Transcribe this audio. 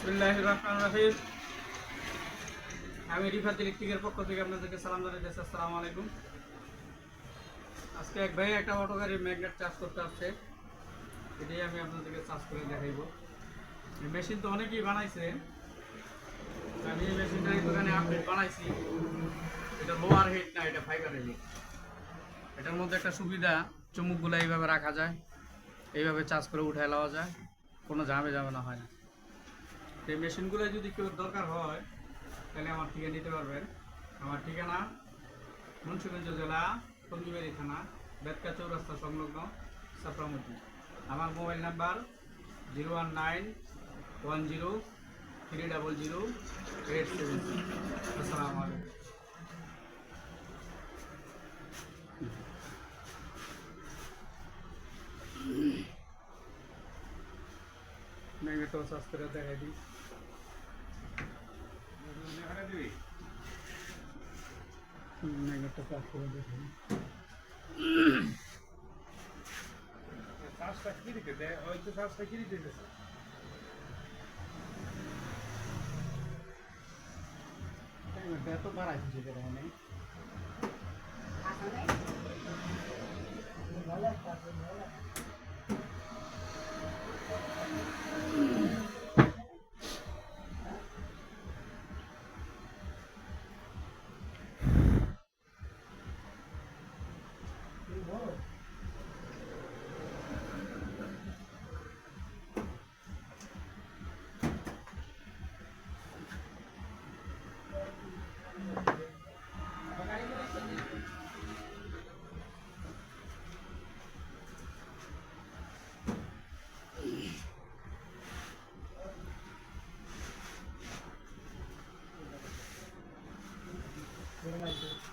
বিসমিল্লাহির রহমানির রহিম। আমি রিফাত ইলেকট্রিকের পক্ষ থেকে আপনাদেরকে সালাম জানাইতেছি। আসসালামু আলাইকুম। আজকে এক ভাই একটা অটো গাড়ির ম্যাগনেট চার্জ করতে আসছে, এটাই আমি আপনাদেরকে চার্জ করে দেখাইব। এই মেশিন তো অনেকেই বানাইছে, আমি এই মেশিনটার দোকানে আপডেট বানাইছি। এটা লোয়ার হেড না, এটা ফাইবার হেড। এটার মধ্যে একটা সুবিধা, চুমুকগুলো এইভাবে রাখা যায়, এইভাবে চার্জ করে উঠায় নেওয়া যায়, কোনো ঝামেলা হয় না। এই মেশিনগুলো যদি কেউ দরকার হয় তাহলে আমার থেকে নিতে পারবেন। আমার ঠিকানা মুন্সিগঞ্জ জেলা টঙ্গিবাড়ি থানা বেতকা চৌরাস্তা সংলগ্ন সাপ্রামতি। আমার মোবাইল নাম্বার 01910300873। আসসালামু আলাইকুম। ম্যাগনেট চার্জ করে দেখাই দিই। ম্যাগনেটটা চার্জ করে দেখাই। চার্জটা কি দিতে দেয়? হয়তো চার্জটা কি দিতে দিতেছে? ম্যাগনেটটা এত বাড়াইছে সেটা নেই। Very nice.